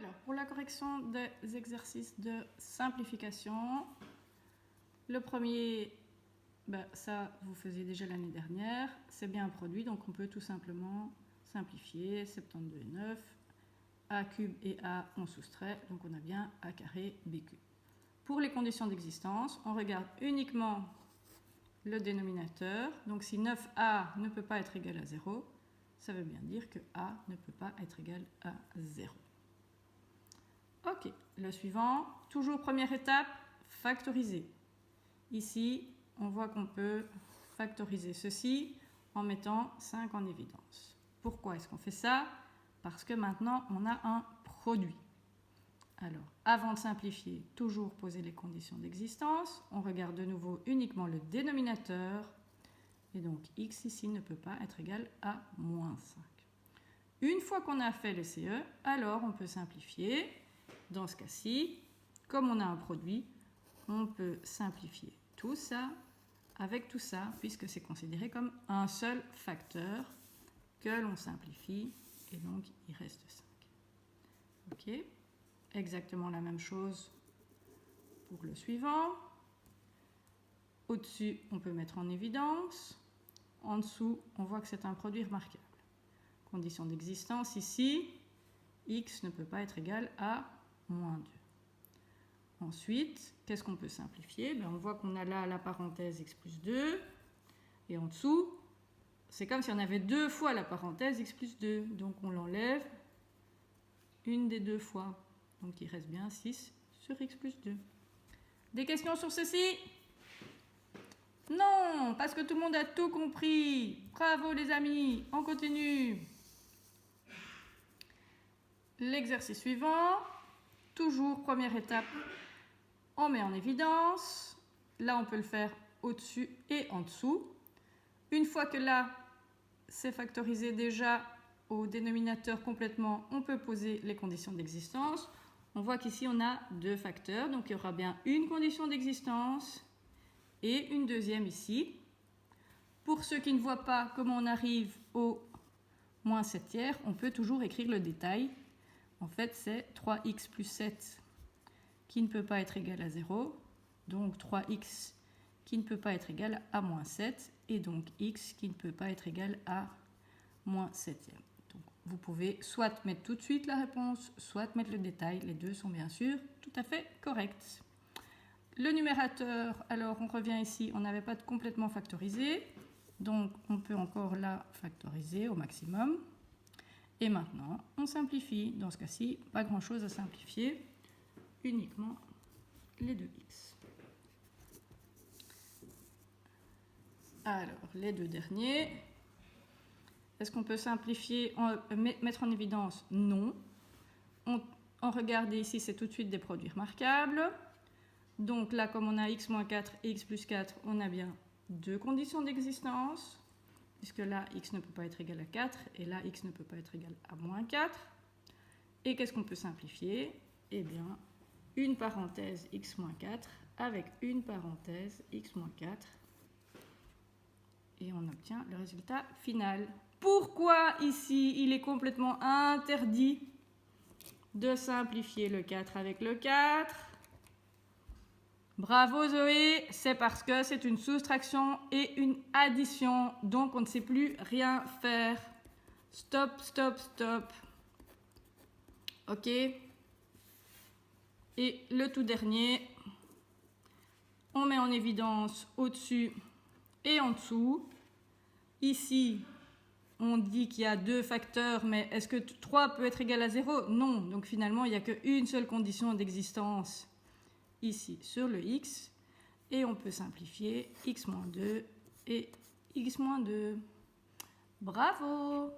Alors, pour la correction des exercices de simplification, le premier, ça vous faisiez déjà l'année dernière, c'est bien un produit, donc on peut tout simplement simplifier 72,9, a cube et a on soustrait, donc on a bien a carré b cube. Pour les conditions d'existence, on regarde uniquement le dénominateur, donc si 9a ne peut pas être égal à 0, ça veut bien dire que a ne peut pas être égal à 0. Ok, le suivant, toujours première étape, factoriser. Ici, on voit qu'on peut factoriser ceci en mettant 5 en évidence. Pourquoi est-ce qu'on fait ça? Parce que maintenant, on a un produit. Alors, avant de simplifier, toujours poser les conditions d'existence. On regarde de nouveau uniquement le dénominateur. Et donc, x ici ne peut pas être égal à moins 5. Une fois qu'on a fait le CE, alors on peut simplifier. Dans ce cas-ci, comme on a un produit, on peut simplifier tout ça avec tout ça, puisque c'est considéré comme un seul facteur que l'on simplifie, et donc il reste 5. Ok, exactement la même chose pour le suivant. Au-dessus, on peut mettre en évidence. En dessous, on voit que c'est un produit remarquable. Condition d'existence ici, x ne peut pas être égal à moins 2. Ensuite, qu'est-ce qu'on peut simplifier? On voit qu'on a là la parenthèse x plus 2, et en dessous, c'est comme si on avait deux fois la parenthèse x plus 2, donc on l'enlève une des deux fois. Donc il reste bien 6 sur x plus 2. Des questions sur ceci? Non, parce que tout le monde a tout compris. Bravo les amis, on continue. L'exercice suivant, toujours première étape, on met en évidence. Là, on peut le faire au-dessus et en dessous. Une fois que là, c'est factorisé déjà au dénominateur complètement, on peut poser les conditions d'existence. On voit qu'ici, on a deux facteurs, donc il y aura bien une condition d'existence et une deuxième ici. Pour ceux qui ne voient pas comment on arrive au moins 7 tiers, on peut toujours écrire le détail. En fait, c'est 3x plus 7 qui ne peut pas être égal à 0. Donc 3x qui ne peut pas être égal à moins 7. Et donc x qui ne peut pas être égal à moins 7e. Donc, vous pouvez soit mettre tout de suite la réponse, soit mettre le détail. Les deux sont bien sûr tout à fait corrects. Le numérateur, alors on revient ici, on n'avait pas complètement factorisé. Donc on peut encore la factoriser au maximum. Et maintenant, on simplifie. Dans ce cas-ci, pas grand-chose à simplifier, uniquement les 2x. Alors, les deux derniers. Est-ce qu'on peut simplifier, mettre en évidence? Non. On regarde ici, c'est tout de suite des produits remarquables. Donc là, comme on a x moins 4 et x plus 4, on a bien deux conditions d'existence. Puisque là, x ne peut pas être égal à 4, et là, x ne peut pas être égal à moins 4. Et qu'est-ce qu'on peut simplifier? Eh bien, une parenthèse x moins 4 avec une parenthèse x moins 4. Et on obtient le résultat final. Pourquoi ici, il est complètement interdit de simplifier le 4 avec le 4? Bravo Zoé, c'est parce que c'est une soustraction et une addition, donc on ne sait plus rien faire. Stop, stop, stop. Ok. Et le tout dernier, on met en évidence au-dessus et en dessous. Ici, on dit qu'il y a deux facteurs, mais est-ce que 3 peut être égal à 0? Non, donc finalement, il n'y a qu'une seule condition d'existence ici sur le x, et on peut simplifier x moins 2 et x moins 2. Bravo!